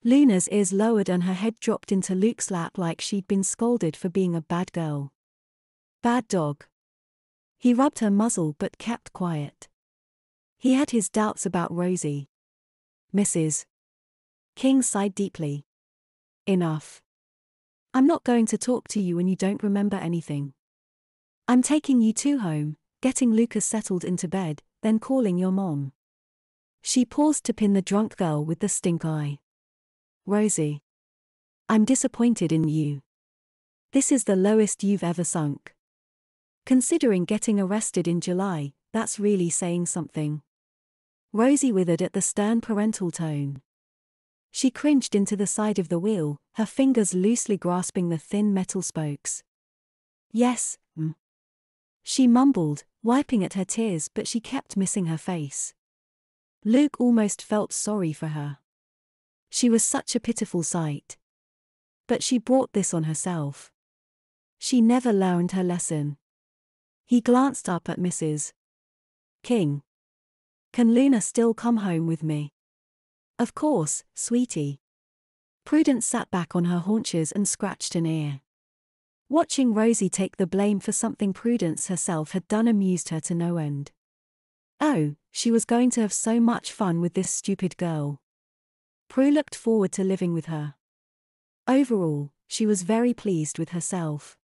Luna's ears lowered and her head dropped into Luke's lap like she'd been scolded for being a bad girl. Bad dog. He rubbed her muzzle but kept quiet. He had his doubts about Rosey. Mrs. King sighed deeply. Enough. I'm not going to talk to you when you don't remember anything. I'm taking you two home, getting Lucas settled into bed, then calling your mom. She paused to pin the drunk girl with the stink eye. Rosey. I'm disappointed in you. This is the lowest you've ever sunk. Considering getting arrested in July, that's really saying something. Rosey withered at the stern parental tone. She cringed into the side of the wheel, her fingers loosely grasping the thin metal spokes. Yes, she mumbled, wiping at her tears, but she kept missing her face. Luke almost felt sorry for her. She was such a pitiful sight. But she brought this on herself. She never learned her lesson. He glanced up at Mrs. King. Can Luna still come home with me? Of course, sweetie. Prudence sat back on her haunches and scratched an ear. Watching Rosey take the blame for something Prudence herself had done amused her to no end. Oh, she was going to have so much fun with this stupid girl. Prue looked forward to living with her. Overall, she was very pleased with herself.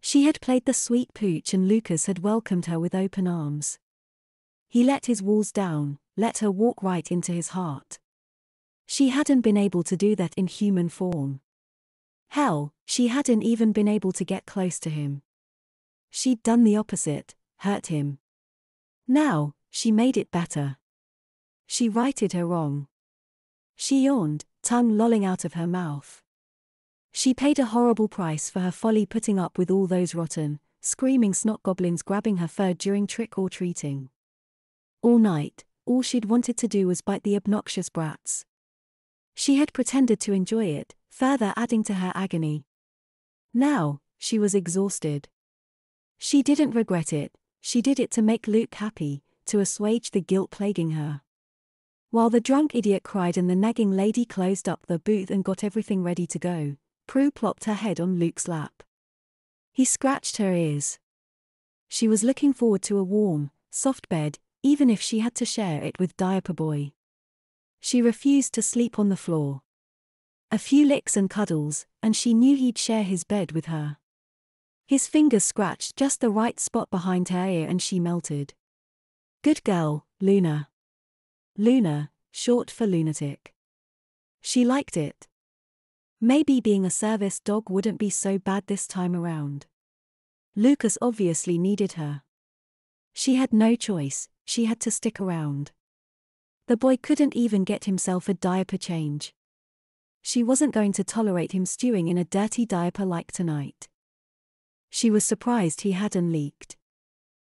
She had played the sweet pooch and Lucas had welcomed her with open arms. He let his walls down, let her walk right into his heart. She hadn't been able to do that in human form. Hell, she hadn't even been able to get close to him. She'd done the opposite, hurt him. Now, she made it better. She righted her wrong. She yawned, tongue lolling out of her mouth. She paid a horrible price for her folly putting up with all those rotten, screaming snot goblins grabbing her fur during trick-or-treating. All night, all she'd wanted to do was bite the obnoxious brats. She had pretended to enjoy it, further adding to her agony. Now, she was exhausted. She didn't regret it, she did it to make Luke happy, to assuage the guilt plaguing her. While the drunk idiot cried and the nagging lady closed up the booth and got everything ready to go, Prue plopped her head on Luke's lap. He scratched her ears. She was looking forward to a warm, soft bed, even if she had to share it with Diaper Boy. She refused to sleep on the floor. A few licks and cuddles, and she knew he'd share his bed with her. His fingers scratched just the right spot behind her ear and she melted. Good girl, Luna. Luna, short for lunatic. She liked it. Maybe being a service dog wouldn't be so bad this time around. Lucas obviously needed her. She had no choice, she had to stick around. The boy couldn't even get himself a diaper change. She wasn't going to tolerate him stewing in a dirty diaper like tonight. She was surprised he hadn't leaked.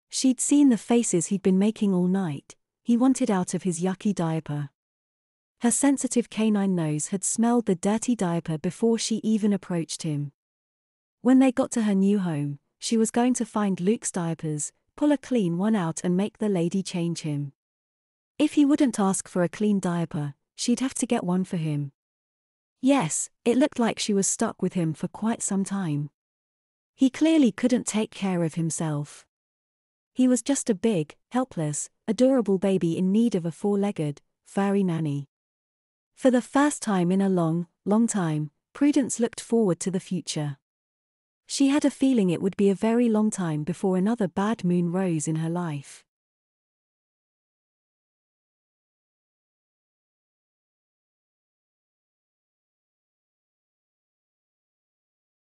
She'd seen the faces he'd been making all night. He wanted out of his yucky diaper. Her sensitive canine nose had smelled the dirty diaper before she even approached him. When they got to her new home, she was going to find Luke's diapers, pull a clean one out and make the lady change him. If he wouldn't ask for a clean diaper, she'd have to get one for him. Yes, it looked like she was stuck with him for quite some time. He clearly couldn't take care of himself. He was just a big, helpless, adorable baby in need of a four-legged, furry nanny. For the first time in a long, long time, Prudence looked forward to the future. She had a feeling it would be a very long time before another bad moon rose in her life.